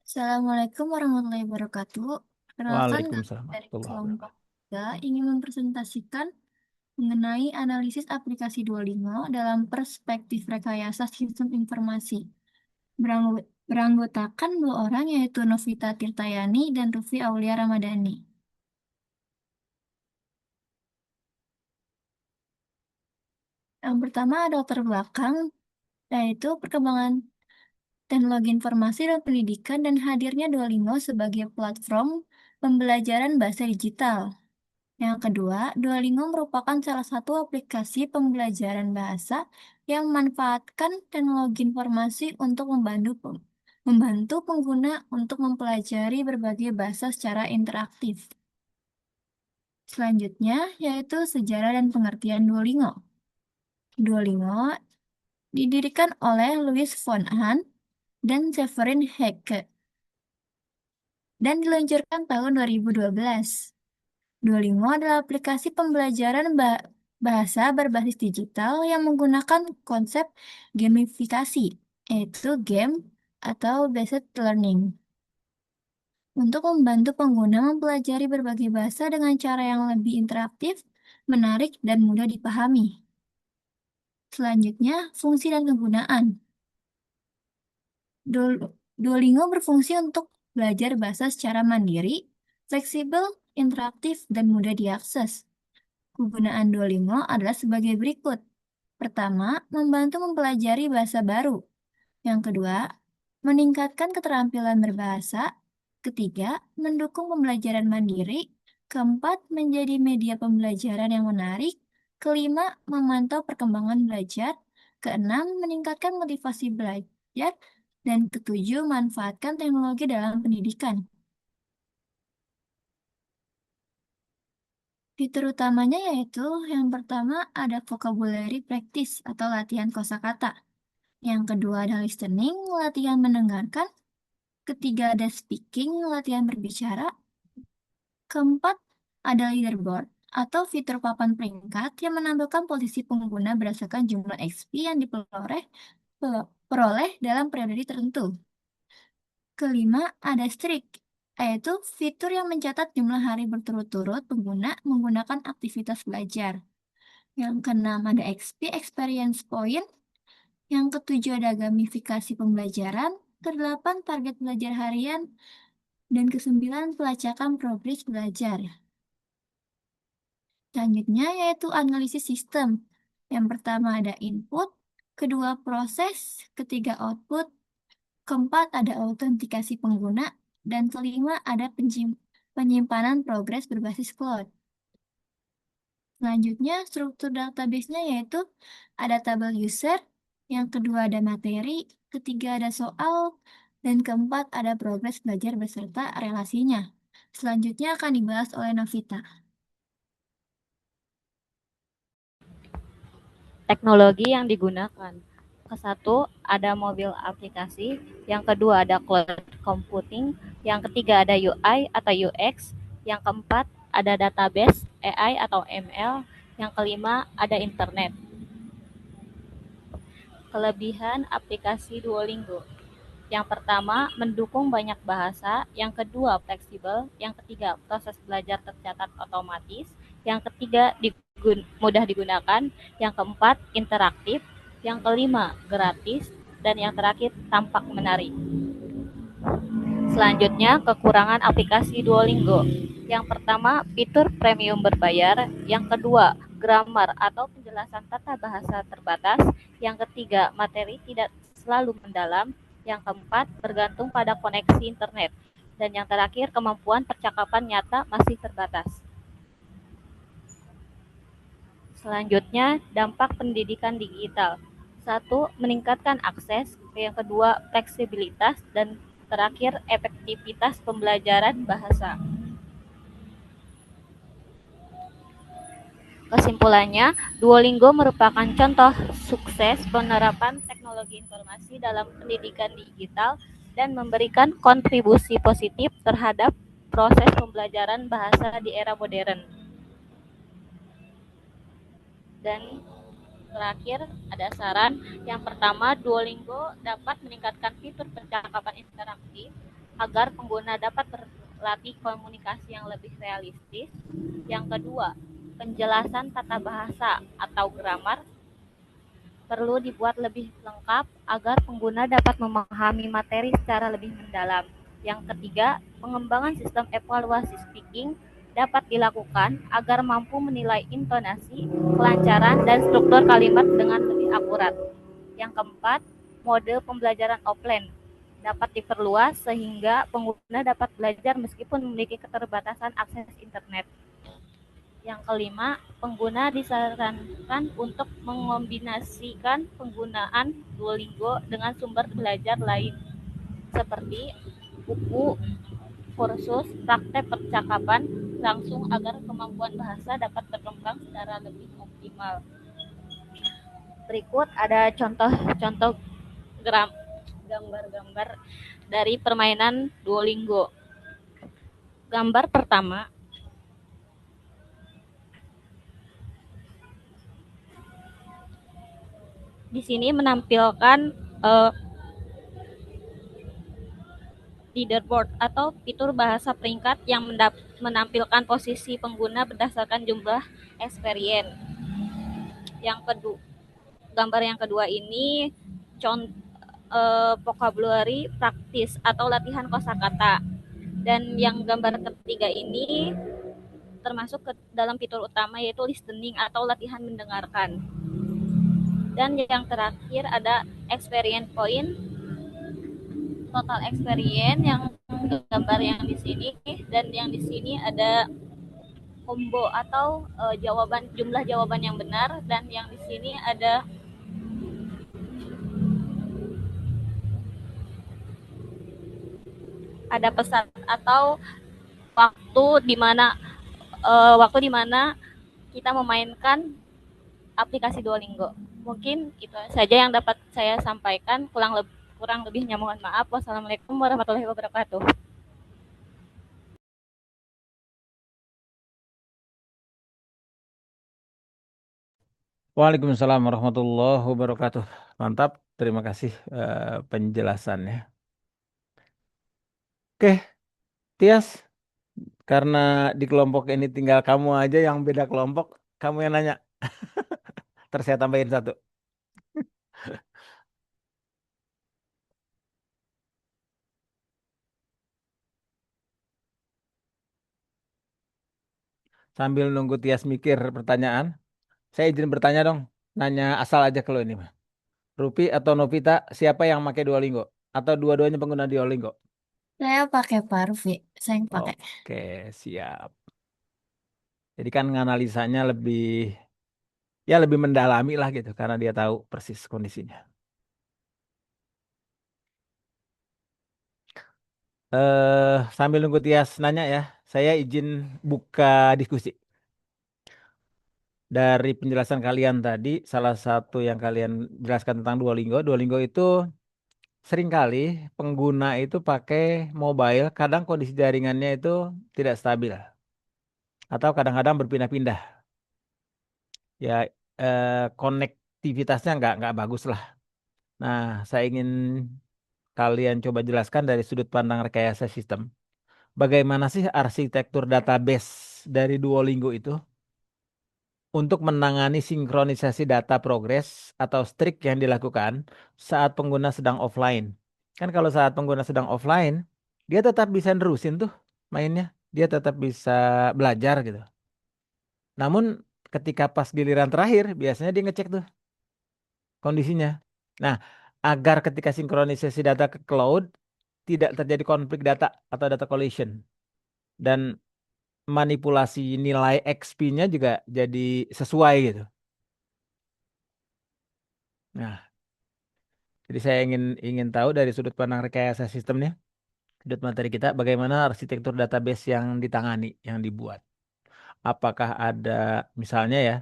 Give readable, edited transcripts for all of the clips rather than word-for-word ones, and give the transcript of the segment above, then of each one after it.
Assalamualaikum warahmatullahi wabarakatuh. Perkenalkan, kami Waalaikumsalam dari warahmatullahi kelompok wabarakatuh. 3 ingin mempresentasikan mengenai analisis aplikasi Duolingo dalam perspektif rekayasa sistem informasi. Beranggotakan dua orang yaitu Novita Tirtayani dan Rufi Aulia Ramadhani. Yang pertama ada latar belakang, yaitu perkembangan teknologi informasi dan pendidikan dan hadirnya Duolingo sebagai platform pembelajaran bahasa digital. Yang kedua, Duolingo merupakan salah satu aplikasi pembelajaran bahasa yang memanfaatkan teknologi informasi untuk membantu pengguna untuk mempelajari berbagai bahasa secara interaktif. Selanjutnya, yaitu sejarah dan pengertian Duolingo. Duolingo didirikan oleh Louis von Ahn dan Severin Hecke dan diluncurkan tahun 2012. Duolingo adalah aplikasi pembelajaran bahasa berbasis digital yang menggunakan konsep gamifikasi, yaitu game atau based learning, untuk membantu pengguna mempelajari berbagai bahasa dengan cara yang lebih interaktif, menarik, dan mudah dipahami. Selanjutnya, fungsi dan kegunaan. Duolingo berfungsi untuk belajar bahasa secara mandiri, fleksibel, interaktif, dan mudah diakses. Kegunaan Duolingo adalah sebagai berikut. Pertama, membantu mempelajari bahasa baru. Yang kedua, meningkatkan keterampilan berbahasa. Ketiga, mendukung pembelajaran mandiri. Keempat, menjadi media pembelajaran yang menarik. Kelima, memantau perkembangan belajar. Keenam, meningkatkan motivasi belajar. Dan ketujuh, manfaatkan teknologi dalam pendidikan. Fitur utamanya yaitu yang pertama ada vocabulary practice atau latihan kosakata. Yang kedua ada listening, latihan mendengarkan. Ketiga ada speaking, latihan berbicara. Keempat ada leaderboard atau fitur papan peringkat yang menampilkan posisi pengguna berdasarkan jumlah XP yang diperoleh dalam periode tertentu. Kelima ada streak, yaitu fitur yang mencatat jumlah hari berturut-turut pengguna menggunakan aktivitas belajar. Yang keenam ada XP Experience Point. Yang ketujuh ada gamifikasi pembelajaran. Kedelapan target belajar harian. Dan kesembilan pelacakan progres belajar. Selanjutnya yaitu analisis sistem. Yang pertama ada input, kedua proses, ketiga output, keempat ada autentikasi pengguna, dan kelima ada penyimpanan progres berbasis cloud. Selanjutnya, struktur database-nya yaitu ada tabel user, yang kedua ada materi, ketiga ada soal, dan keempat ada progres belajar beserta relasinya. Selanjutnya akan dibahas oleh Novita. Teknologi yang digunakan. Satu, ada mobil aplikasi, yang kedua ada cloud computing, yang ketiga ada UI atau UX, yang keempat ada database AI atau ML, yang kelima ada internet. Kelebihan aplikasi Duolingo. Yang pertama, mendukung banyak bahasa. Yang kedua, fleksibel. Yang ketiga, proses belajar tercatat otomatis. Yang ketiga, mudah digunakan. Yang keempat, interaktif. Yang kelima, gratis. Dan yang terakhir, tampak menarik. Selanjutnya, kekurangan aplikasi Duolingo. Yang pertama, fitur premium berbayar. Yang kedua, grammar atau penjelasan tata bahasa terbatas. Yang ketiga, materi tidak selalu mendalam. Yang keempat, bergantung pada koneksi internet. Dan yang terakhir, kemampuan percakapan nyata masih terbatas. Selanjutnya, dampak pendidikan digital. Satu, meningkatkan akses. Yang kedua, fleksibilitas. Dan terakhir, efektivitas pembelajaran bahasa. Kesimpulannya, Duolingo merupakan contoh sukses penerapan teknologi informasi dalam pendidikan digital dan memberikan kontribusi positif terhadap proses pembelajaran bahasa di era modern. Dan terakhir ada saran. Yang pertama, Duolingo dapat meningkatkan fitur percakapan interaktif. agar pengguna dapat berlatih komunikasi yang lebih realistis. Yang kedua, penjelasan tata bahasa atau grammar perlu dibuat lebih lengkap agar pengguna dapat memahami materi secara lebih mendalam. Yang ketiga, pengembangan sistem evaluasi speaking dapat dilakukan agar mampu menilai intonasi, kelancaran, dan struktur kalimat dengan lebih akurat. Yang keempat, mode pembelajaran offline dapat diperluas sehingga pengguna dapat belajar meskipun memiliki keterbatasan akses internet. Yang kelima, pengguna disarankan untuk mengombinasikan penggunaan Duolingo dengan sumber belajar lain seperti buku, kursus, praktek percakapan langsung agar kemampuan bahasa dapat berkembang secara lebih optimal. Berikut ada contoh-contoh gambar-gambar dari permainan Duolingo. Gambar pertama, di sini menampilkan uh, leaderboard atau fitur bahasa peringkat yang menampilkan posisi pengguna berdasarkan jumlah experience. Yang kedua, gambar yang kedua ini contoh vocabulary practice atau latihan kosakata. Dan yang gambar ketiga ini termasuk ke dalam fitur utama yaitu listening atau latihan mendengarkan. Dan yang terakhir ada experience point, total experience yang gambar yang di sini, dan yang di sini ada combo atau jumlah jawaban yang benar, dan yang di sini ada pesan atau waktu di mana waktu di mana kita memainkan aplikasi Duolingo. Mungkin itu saja yang dapat saya sampaikan. Kurang lebihnya mohon maaf. Wassalamualaikum warahmatullahi wabarakatuh. Waalaikumsalam warahmatullahi wabarakatuh. Mantap, terima kasih penjelasannya. Oke, Tias, karena di kelompok ini tinggal kamu aja yang beda kelompok, kamu yang nanya. Terus saya tambahin satu. Sambil nunggu Tias mikir pertanyaan, saya izin bertanya dong. Nanya asal aja kalau ini mah. Rupi atau Novita, siapa yang pakai Duolingo? Atau dua-duanya pengguna Duolingo? Saya pakai Parvi, saya yang pakai. Oke, siap. Jadi kan nganalisanya lebih mendalami lah gitu karena dia tahu persis kondisinya. Sambil nunggu Tias nanya ya, saya izin buka diskusi. Dari penjelasan kalian tadi, salah satu yang kalian jelaskan tentang Duolingo, Duolingo itu seringkali pengguna itu pakai mobile, kadang kondisi jaringannya itu tidak stabil atau kadang-kadang berpindah-pindah. Ya, konektivitasnya nggak bagus lah. Nah, saya ingin kalian coba jelaskan dari sudut pandang rekayasa sistem. Bagaimana sih arsitektur database dari Duolingo itu untuk menangani sinkronisasi data progres atau streak yang dilakukan saat pengguna sedang offline. Kan kalau saat pengguna sedang offline, dia tetap bisa nerusin tuh mainnya. Dia tetap bisa belajar gitu. Namun ketika pas giliran terakhir, biasanya dia ngecek tuh kondisinya. Nah, agar ketika sinkronisasi data ke cloud, tidak terjadi konflik data atau data collision. Dan manipulasi nilai XP-nya juga jadi sesuai gitu. Nah, jadi saya ingin ingin tahu dari sudut pandang rekayasa sistemnya, sudut materi kita, bagaimana arsitektur database yang ditangani, yang dibuat. Apakah ada misalnya ya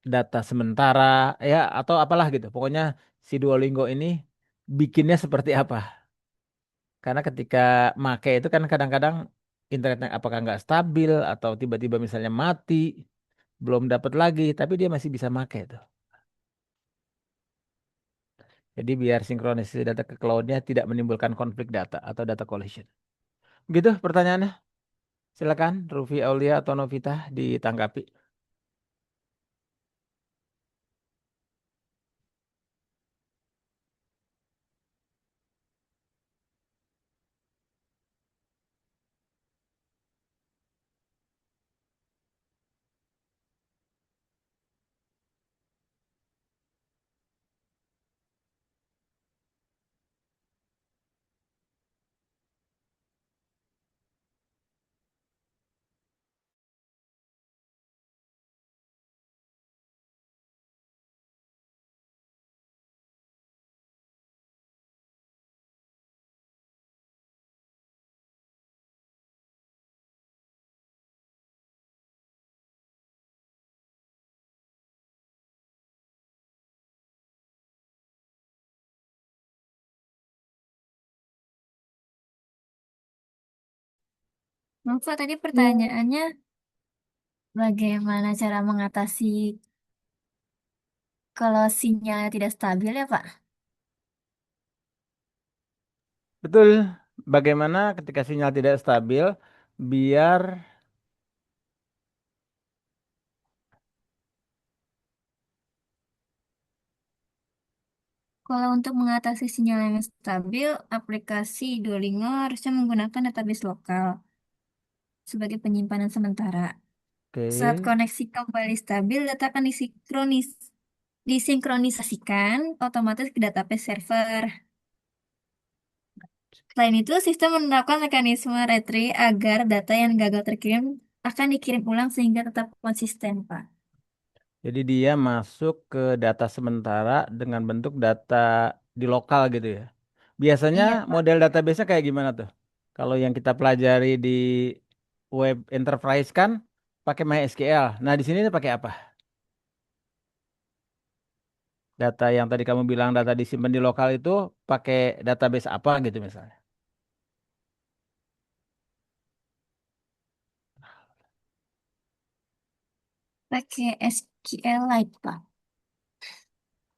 data sementara ya atau apalah gitu. Pokoknya si Duolingo ini bikinnya seperti apa? Karena ketika make itu kan kadang-kadang internetnya apakah nggak stabil atau tiba-tiba misalnya mati, belum dapat lagi, tapi dia masih bisa make itu. Jadi biar sinkronisasi data ke cloud-nya tidak menimbulkan konflik data atau data collision. Gitu pertanyaannya. Silakan Rufi, Aulia, atau Novita ditanggapi. Nova tadi pertanyaannya bagaimana cara mengatasi kalau sinyalnya tidak stabil ya Pak? Betul. Bagaimana ketika sinyal tidak stabil biar Kalau untuk mengatasi sinyal yang stabil, aplikasi Duolingo harusnya menggunakan database lokal sebagai penyimpanan sementara. Saat oke. koneksi kembali stabil, data akan disinkronisasikan otomatis ke database server. Selain itu, sistem menerapkan mekanisme retrieve agar data yang gagal terkirim akan dikirim ulang sehingga tetap konsisten, Pak. Jadi dia masuk ke data sementara dengan bentuk data di lokal gitu ya. Biasanya Iya, Pak. model database-nya kayak gimana tuh? Kalau yang kita pelajari di web enterprise kan pakai MySQL. Nah, di sini pakai apa? Data yang tadi kamu bilang data disimpan di lokal itu pakai database apa gitu misalnya. Pakai SQLite, Pak.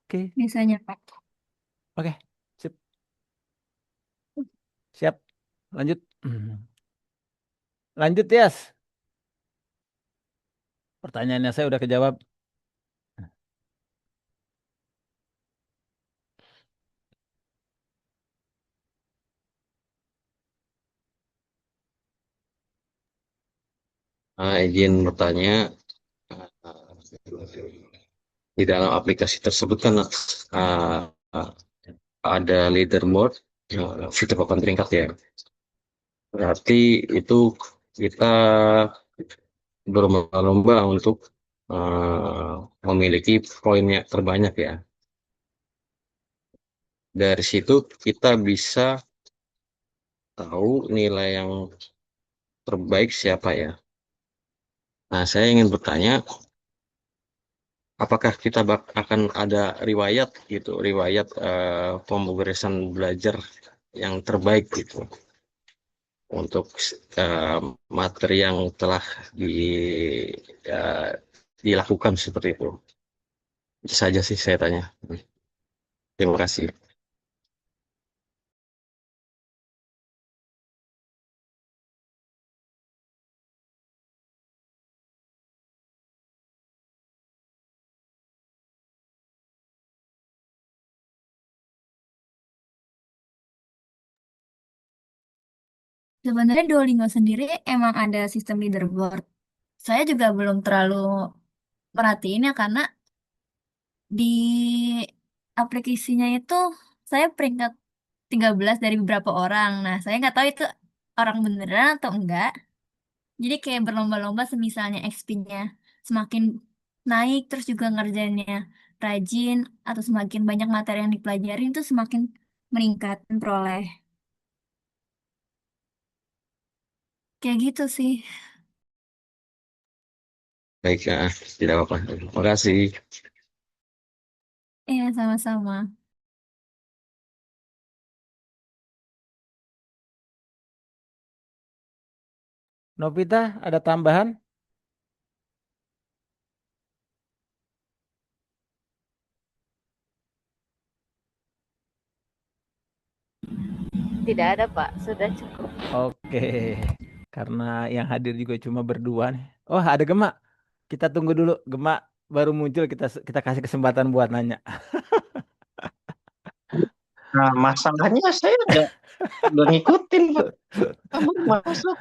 Oke, Biasanya, Pak. oke. Sip. Siap. Lanjut. Lanjut, Yas. Pertanyaannya saya udah kejawab. Izin bertanya, di dalam aplikasi tersebut kan uh, ada leaderboard, fitur papan peringkat ya. Berarti itu kita berlomba-lomba untuk memiliki poin yang terbanyak ya. Dari situ kita bisa tahu nilai yang terbaik siapa ya. Nah, saya ingin bertanya, apakah kita akan ada riwayat gitu, riwayat pemrograman belajar yang terbaik gitu untuk eh, materi yang telah eh, dilakukan seperti itu. Itu saja sih saya tanya. Terima kasih. Sebenarnya Duolingo sendiri emang ada sistem leaderboard. Saya juga belum terlalu merhatiin ya karena di aplikasinya itu saya peringkat 13 dari beberapa orang. Nah, saya nggak tahu itu orang beneran atau enggak. Jadi kayak berlomba-lomba semisalnya XP-nya semakin naik terus juga ngerjainnya rajin atau semakin banyak materi yang dipelajarin itu semakin meningkat memperoleh. Kayak gitu sih. Baik, ya, tidak apa-apa. Terima kasih. Iya, sama-sama. Novita, ada tambahan? Tidak ada, Pak. Sudah cukup. Oke, karena yang hadir juga cuma berdua nih. Oh, ada Gema. Kita tunggu dulu. Gema baru muncul, kita kita kasih kesempatan buat nanya. Nah, masalahnya saya udah ngikutin, Pak. Kamu masuk.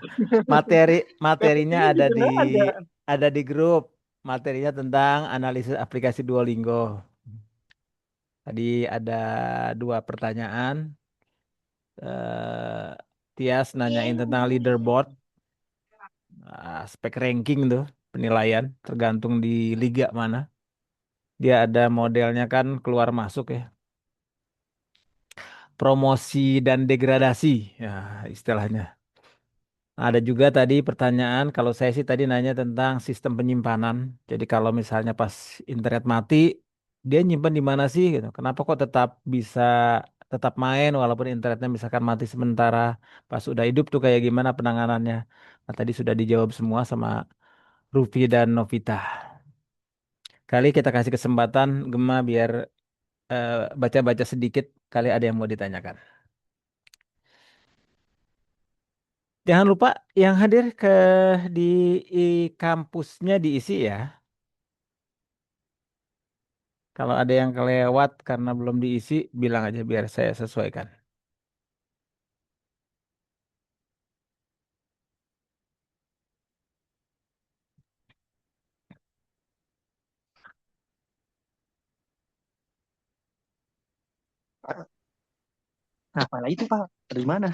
Materi materinya PPT-nya ada juga di nggak ada. grup. Materinya tentang analisis aplikasi Duolingo. Tadi ada dua pertanyaan. eh Tias nanyain tentang leaderboard, aspek ranking tuh, penilaian tergantung di liga mana. Dia ada modelnya kan keluar masuk ya, promosi dan degradasi, ya istilahnya. Ada juga tadi pertanyaan, kalau saya sih tadi nanya tentang sistem penyimpanan. Jadi kalau misalnya pas internet mati, dia nyimpan di mana sih gitu. Kenapa kok tetap bisa tetap main walaupun internetnya misalkan mati sementara. Pas udah hidup tuh kayak gimana penanganannya. Nah, tadi sudah dijawab semua sama Rufi dan Novita. Kali kita kasih kesempatan Gema biar eh, baca-baca sedikit, kali ada yang mau ditanyakan. Jangan lupa yang hadir di kampusnya diisi ya. Kalau ada yang kelewat karena belum diisi, bilang aja biar saya sesuaikan. Nah, mana itu, Pak? Dari mana?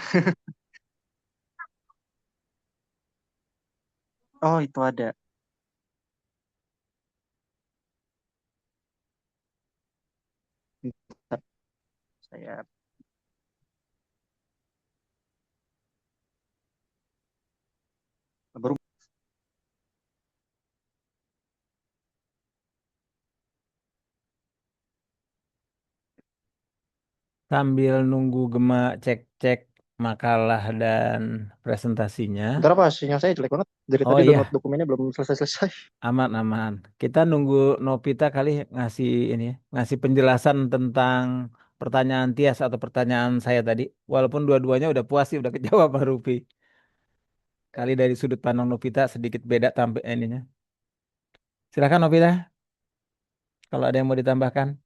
Oh, itu ada. Bentar, saya baru. Sambil nunggu Gema cek-cek makalah dan presentasinya. Bentar, Pak. Sinyal saya jelek banget. Dari Oh tadi download iya, dokumennya belum selesai-selesai. aman-aman. Kita nunggu Novita kali ngasih ini, ya, ngasih penjelasan tentang pertanyaan Tias atau pertanyaan saya tadi. Walaupun dua-duanya udah puas sih, udah kejawab Pak Rupi. Kali dari sudut pandang Novita sedikit beda tampil ininya. Silakan Novita, kalau ada yang mau ditambahkan.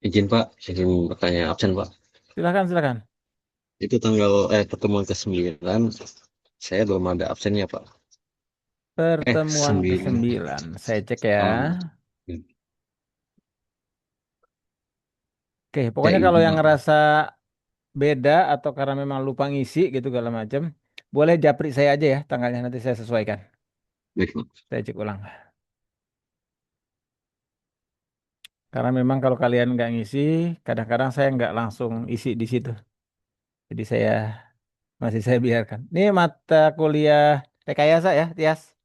Izin Pak, izin bertanya absen Pak. Silakan, silakan. Itu pertemuan ke-9, saya belum ada absennya Pak. Pertemuan 9. ke-9. Saya cek ya. Oh, Oke, ya pokoknya kalau ini yang Pak. ngerasa beda atau karena memang lupa ngisi gitu segala macam, boleh japri saya aja ya tanggalnya nanti saya sesuaikan. Baik Pak. Saya cek ulang. Karena memang kalau kalian nggak ngisi, kadang-kadang saya nggak langsung isi di situ. Jadi saya biarkan. Ini mata kuliah rekayasa ya, Tias.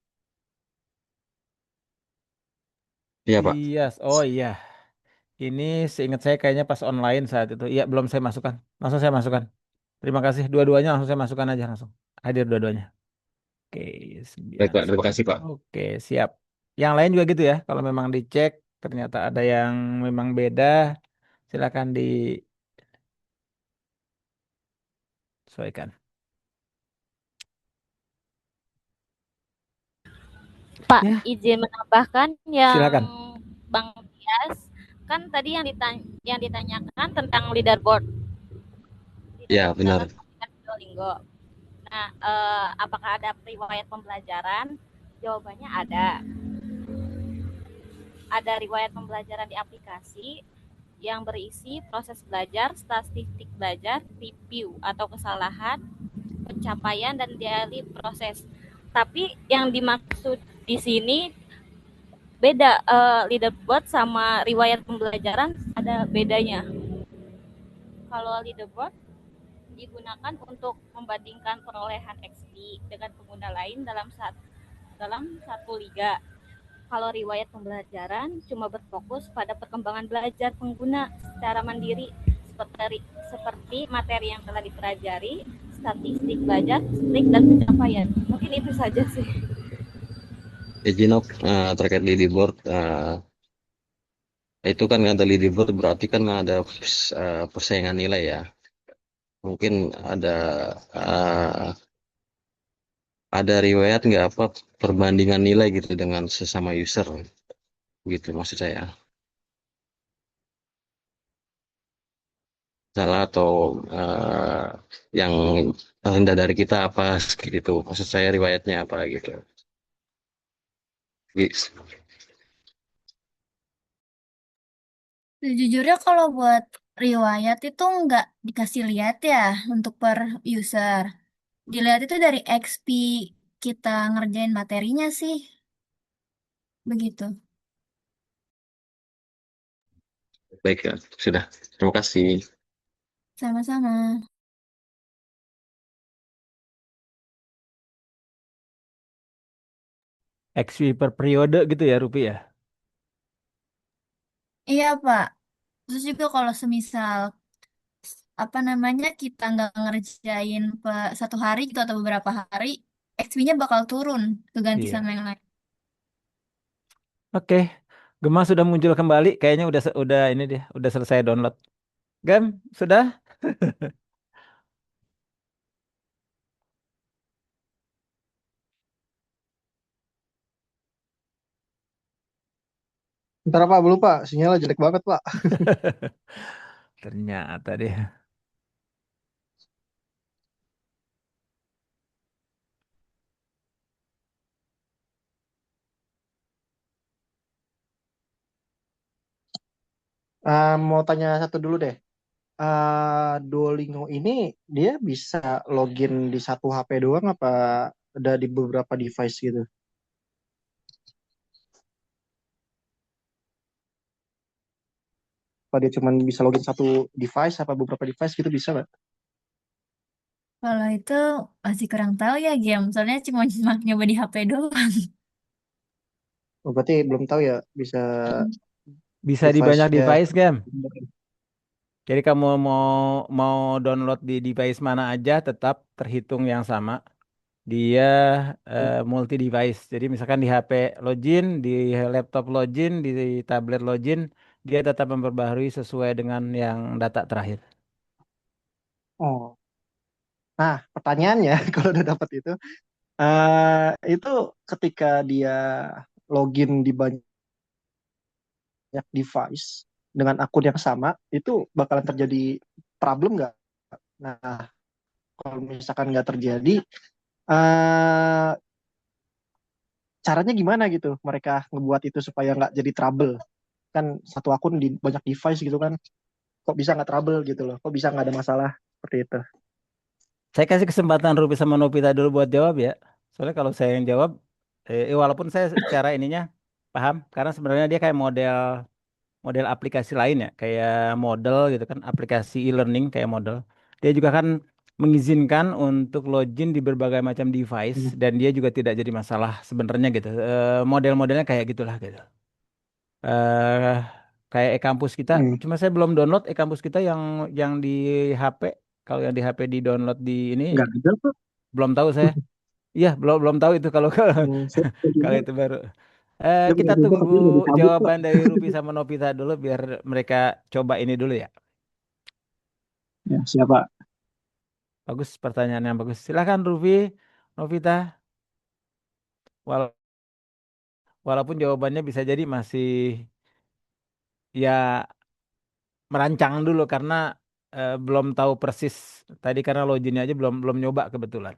Iya Pak. Tias. Oh iya. Ini seingat saya kayaknya pas online saat itu. Iya, belum saya masukkan. Langsung saya masukkan. Terima kasih. Dua-duanya langsung saya masukkan aja langsung. Hadir dua-duanya. Oke, Baik, 9. Pak. Terima kasih, Pak. Oke, siap. Yang lain juga gitu ya. Kalau memang dicek ternyata ada yang memang beda, silakan disesuaikan. Pak, Ya, izin menambahkan yang silakan. Bang Tias, kan tadi yang ditanyakan tentang leaderboard Ya, dalam benar. aplikasi Duolingo. Nah, apakah ada riwayat pembelajaran? Jawabannya ada. Ada riwayat pembelajaran di aplikasi yang berisi proses belajar, statistik belajar, review atau kesalahan, pencapaian, dan daily proses. Tapi yang dimaksud di sini beda, leaderboard sama riwayat pembelajaran ada bedanya. Kalau leaderboard digunakan untuk membandingkan perolehan XP dengan pengguna lain dalam satu liga. Kalau riwayat pembelajaran cuma berfokus pada perkembangan belajar pengguna secara mandiri seperti materi yang telah dipelajari, statistik belajar, trik dan pencapaian. Mungkin itu saja sih. Ya, Jinok, terkait leaderboard, itu kan ada leaderboard berarti kan ada persaingan nilai ya. Mungkin uh, ada riwayat nggak apa perbandingan nilai gitu dengan sesama user gitu maksud saya. Salah atau yang rendah dari kita apa gitu. Maksud saya riwayatnya apa gitu. Gitu. Sejujurnya kalau buat riwayat itu nggak dikasih lihat ya untuk per user. Dilihat itu dari XP kita ngerjain materinya sih. Begitu. Baik ya, sudah. Terima kasih. Sama-sama. XP per periode gitu ya, Rupi ya. Iya, Pak. Terus juga kalau semisal apa namanya kita nggak ngerjain satu hari gitu atau beberapa hari, XP-nya bakal turun keganti sama Iya. yang lain. Oke. Gemma sudah muncul kembali. Kayaknya udah ini dia, udah selesai download. Gem, sudah? Ntar Pak, belum Pak, sinyalnya jelek banget Pak. Ternyata dia. Mau tanya satu dulu deh. Duolingo ini dia bisa login di satu HP doang apa ada di beberapa device gitu? Apa dia cuma bisa login satu device apa beberapa device gitu bisa nggak? Kalau itu masih kurang tahu ya game, soalnya cuma nyoba di HP doang. Oh, berarti belum tahu ya bisa Bisa di banyak device ya. device, Gem. Jadi kamu mau mau download di device mana aja tetap terhitung yang sama. Dia multi device. Jadi misalkan di HP login, di laptop login, di tablet login, dia tetap memperbaharui sesuai dengan yang data terakhir. Oh, nah pertanyaannya kalau udah dapat itu ketika dia login di banyak device dengan akun yang sama, itu bakalan terjadi problem nggak? Nah, kalau misalkan nggak terjadi, eh caranya gimana gitu? Mereka ngebuat itu supaya nggak jadi trouble. Kan satu akun di banyak device gitu kan, kok bisa nggak trouble gitu loh? Kok bisa nggak ada masalah seperti itu? Saya kasih kesempatan Rupi sama Novita dulu buat jawab ya. Soalnya kalau saya yang jawab, walaupun saya secara ininya paham, karena sebenarnya dia kayak model model aplikasi lain ya, kayak model gitu kan, aplikasi e-learning kayak model. Dia juga kan mengizinkan untuk login di berbagai macam device Hmm. dan dia juga tidak jadi masalah sebenarnya gitu. Model-modelnya kayak gitulah gitu. eh Kayak e-kampus kita, Hmm. cuma saya belum download e-kampus kita yang di HP. Kalau yang di HP di download di ini Nggak ada Pak. belum tahu saya. Iya, belum belum tahu itu kalau kalau, Saya pernah kalau coba, itu baru. saya Kita pernah coba tunggu katanya nggak dicabut Pak. jawaban dari Rupi sama Novita dulu biar mereka coba ini dulu ya. Ya, siapa? Bagus, pertanyaan yang bagus. Silakan Rupi, Novita. Wal- Walaupun jawabannya bisa jadi masih ya merancang dulu karena belum tahu persis tadi karena loginnya aja belum belum nyoba kebetulan.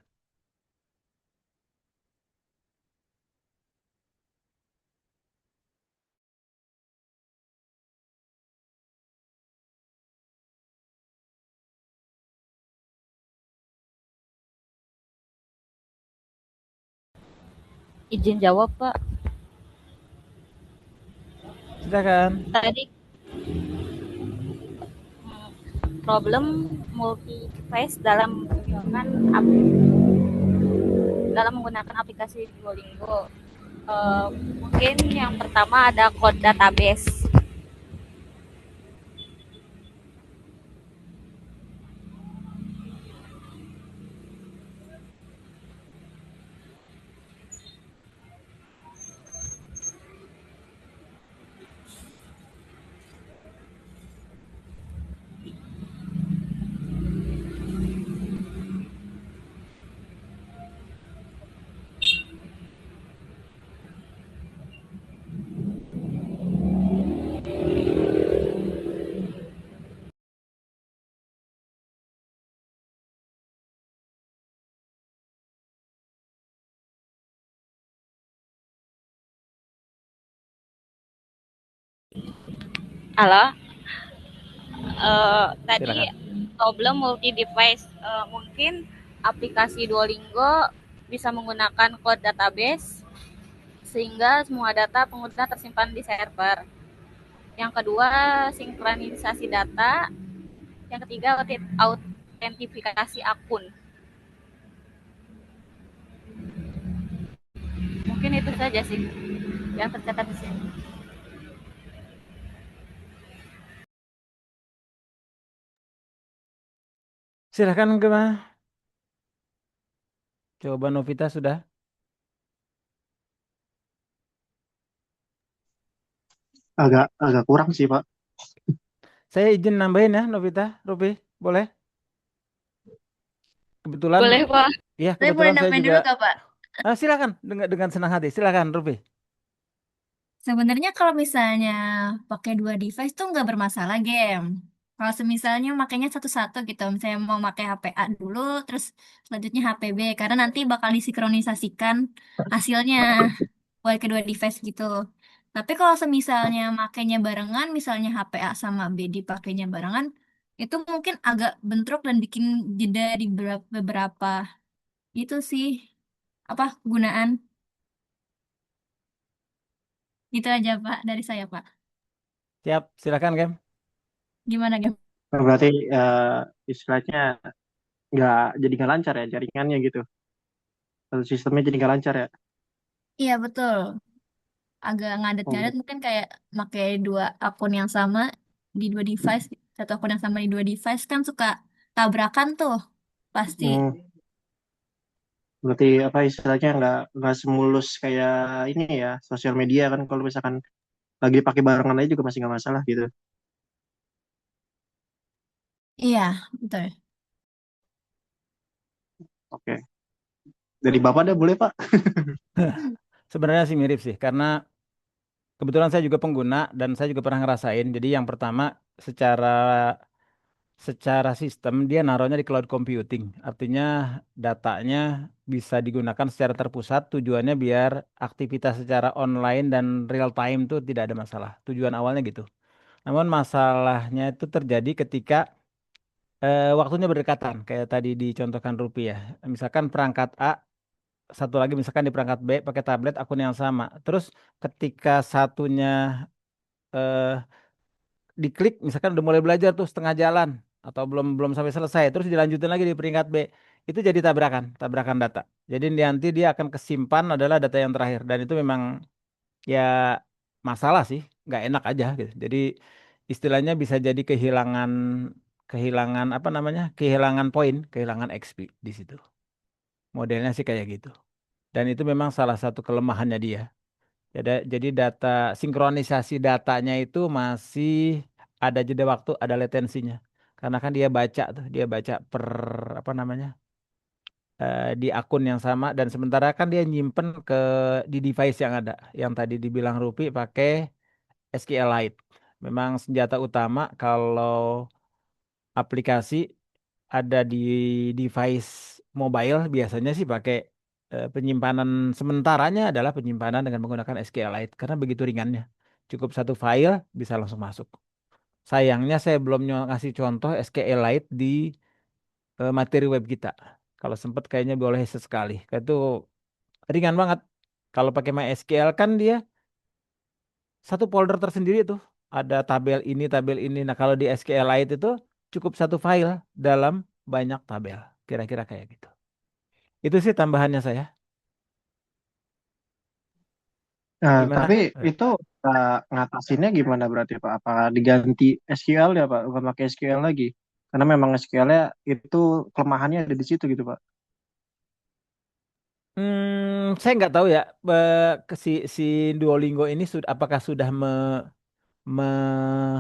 Izin jawab, Pak. Silakan. Tadi problem multi device dalam menggunakan aplikasi Duolingo. Mungkin yang pertama ada code database. Halo, tadi Silakan. problem multi device. Mungkin aplikasi Duolingo bisa menggunakan code database sehingga semua data pengguna tersimpan di server. Yang kedua, sinkronisasi data. Yang ketiga, autentifikasi akun. Mungkin itu saja sih yang tercatat di sini. Silakan ke jawaban Novita sudah. Agak agak kurang sih Pak. Saya izin nambahin ya Novita, Rupi, boleh? Kebetulan, Boleh, Pak. ya Saya boleh kebetulan saya nambahin juga. dulu gak, Pak? Silakan dengan senang hati. Silakan Rupi. Sebenarnya kalau misalnya pakai dua device tuh nggak bermasalah game. Kalau semisalnya makainya satu-satu gitu, misalnya mau pakai HP A dulu, terus selanjutnya HP B, karena nanti bakal disinkronisasikan hasilnya buat kedua device gitu. Tapi kalau semisalnya makainya barengan, misalnya HP A sama B dipakainya barengan, itu mungkin agak bentrok dan bikin jeda di beberapa itu sih apa gunaan. Itu aja Pak dari saya Pak. Siap, silakan Kem. Gimana game? Berarti istilahnya nggak jadi nggak lancar ya jaringannya gitu. Atau sistemnya jadi nggak lancar ya. Iya betul. Agak Oh, ngadet-ngadet mungkin kayak pakai dua akun yang sama di dua device. Satu akun yang sama di dua device kan suka tabrakan tuh pasti. hmm, berarti apa istilahnya nggak semulus kayak ini ya sosial media kan kalau misalkan lagi pakai barengan aja juga masih nggak masalah gitu. Iya betul. Oke. Dari Bapak dah boleh Pak. Sebenarnya sih mirip sih, karena kebetulan saya juga pengguna dan saya juga pernah ngerasain. Jadi yang pertama secara secara sistem dia naruhnya di cloud computing. Artinya datanya bisa digunakan secara terpusat. Tujuannya biar aktivitas secara online dan real time tuh tidak ada masalah. Tujuan awalnya gitu. Namun masalahnya itu terjadi ketika waktunya berdekatan. Kayak tadi dicontohkan rupiah. Misalkan perangkat A, satu lagi misalkan di perangkat B pakai tablet akun yang sama. Terus ketika satunya eh, diklik misalkan udah mulai belajar tuh setengah jalan atau belum belum sampai selesai terus dilanjutin lagi di peringkat B itu jadi tabrakan data jadi nanti dia akan kesimpan adalah data yang terakhir dan itu memang ya masalah sih nggak enak aja gitu jadi istilahnya bisa jadi kehilangan kehilangan apa namanya? Kehilangan poin, kehilangan XP di situ. Modelnya sih kayak gitu. Dan itu memang salah satu kelemahannya dia. Jadi data sinkronisasi datanya itu masih ada jeda waktu, ada latensinya. Karena kan dia baca tuh, dia baca per apa namanya? Di akun yang sama dan sementara kan dia nyimpen di device yang ada. Yang tadi dibilang Rupi pakai SQLite. Memang senjata utama kalau aplikasi ada di device mobile biasanya sih pakai penyimpanan sementaranya adalah penyimpanan dengan menggunakan SQLite karena begitu ringannya. Cukup satu file bisa langsung masuk. Sayangnya saya belum ngasih contoh SQLite di materi web kita. Kalau sempat kayaknya boleh sesekali. Itu ringan banget. Kalau pakai MySQL kan dia satu folder tersendiri tuh. Ada tabel ini. Nah, kalau di SQLite itu cukup satu file dalam banyak tabel. Kira-kira kayak gitu. Itu sih tambahannya saya. Nah, Gimana? tapi itu ngatasinnya gimana berarti Pak? Apakah diganti SQL ya Pak? Bukan pakai SQL lagi? Karena memang SQL-nya itu kelemahannya ada di situ gitu Pak. Saya nggak tahu ya. Si Duolingo ini apakah sudah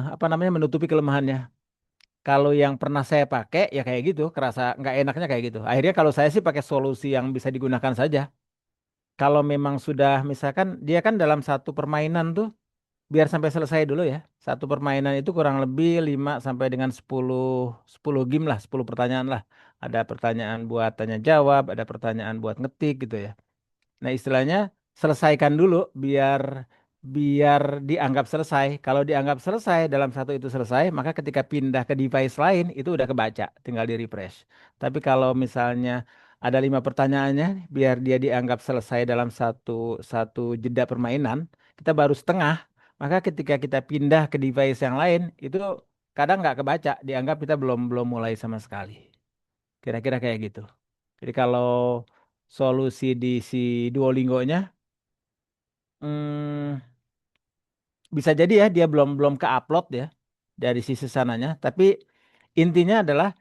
apa namanya menutupi kelemahannya. Kalau yang pernah saya pakai ya kayak gitu, kerasa nggak enaknya kayak gitu. Akhirnya kalau saya sih pakai solusi yang bisa digunakan saja. Kalau memang sudah misalkan dia kan dalam satu permainan tuh biar sampai selesai dulu ya. Satu permainan itu kurang lebih 5 sampai dengan 10 game lah, 10 pertanyaan lah. Ada pertanyaan buat tanya jawab, ada pertanyaan buat ngetik gitu ya. Nah, istilahnya selesaikan dulu biar biar dianggap selesai. Kalau dianggap selesai dalam satu itu selesai, maka ketika pindah ke device lain itu udah kebaca, tinggal di refresh. Tapi kalau misalnya ada 5 pertanyaannya, biar dia dianggap selesai dalam satu satu jeda permainan, kita baru setengah. Maka ketika kita pindah ke device yang lain, itu kadang nggak kebaca, dianggap kita belum belum mulai sama sekali. Kira-kira kayak gitu. Jadi kalau solusi di si Duolingo-nya, hmm, bisa jadi ya dia belum belum ke-upload ya dari sisi sananya. Tapi intinya adalah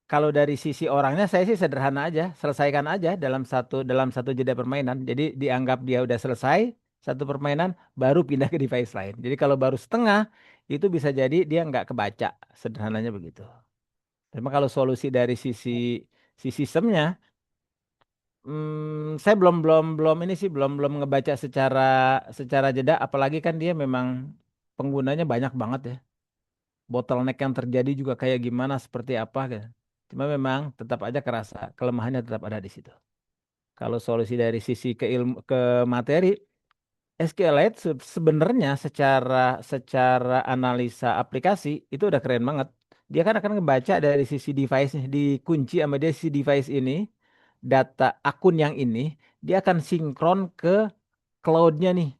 kalau dari sisi orangnya saya sih sederhana aja, selesaikan aja dalam satu jeda permainan. Jadi dianggap dia udah selesai satu permainan, baru pindah ke device lain. Jadi kalau baru setengah itu bisa jadi dia nggak kebaca, sederhananya begitu. Tapi kalau solusi dari si sistemnya, saya belum belum belum ini sih belum belum ngebaca secara jeda. Apalagi kan dia memang penggunanya banyak banget ya. Bottleneck yang terjadi juga kayak gimana, seperti apa gitu. Cuma memang tetap aja kerasa kelemahannya tetap ada di situ. Kalau solusi dari sisi ke materi, SQLite sebenarnya secara secara analisa aplikasi itu udah keren banget. Dia kan akan ngebaca dari sisi device dikunci sama dia si device ini, data akun yang ini, dia akan sinkron ke cloud-nya nih.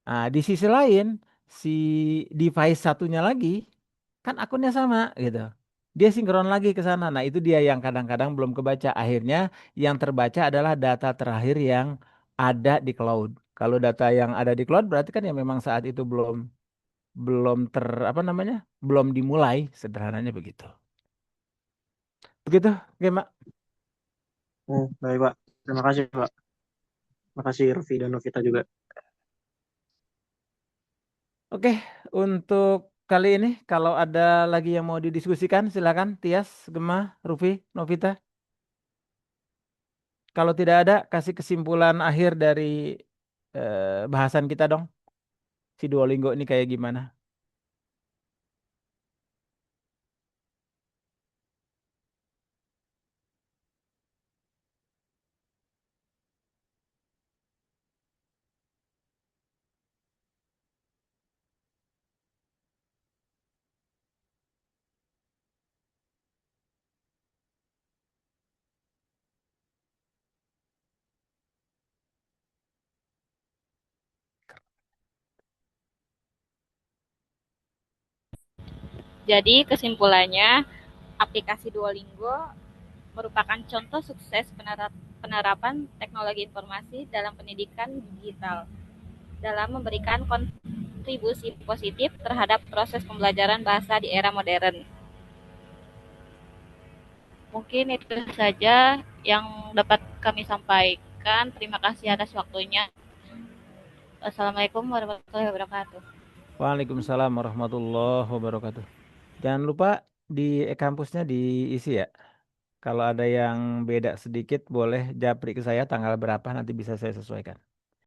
Nah, di sisi lain, si device satunya lagi, kan akunnya sama gitu. Dia sinkron lagi ke sana. Nah, itu dia yang kadang-kadang belum kebaca. Akhirnya yang terbaca adalah data terakhir yang ada di cloud. Kalau data yang ada di cloud berarti kan ya memang saat itu belum belum apa namanya? Belum dimulai, sederhananya begitu. Begitu, oke, Mak. Baik Pak. Terima kasih Pak. Terima kasih Rufy dan Novita juga. Oke, untuk kali ini kalau ada lagi yang mau didiskusikan silakan Tias, Gema, Rufi, Novita. Kalau tidak ada, kasih kesimpulan akhir dari bahasan kita dong. Si Duolingo ini kayak gimana? Jadi kesimpulannya, aplikasi Duolingo merupakan contoh sukses penerapan teknologi informasi dalam pendidikan digital dalam memberikan kontribusi positif terhadap proses pembelajaran bahasa di era modern. Mungkin itu saja yang dapat kami sampaikan. Terima kasih atas waktunya. Assalamualaikum warahmatullahi wabarakatuh. Waalaikumsalam warahmatullahi wabarakatuh. Jangan lupa di kampusnya diisi ya. Kalau ada yang beda sedikit boleh japri ke saya tanggal berapa nanti bisa saya sesuaikan.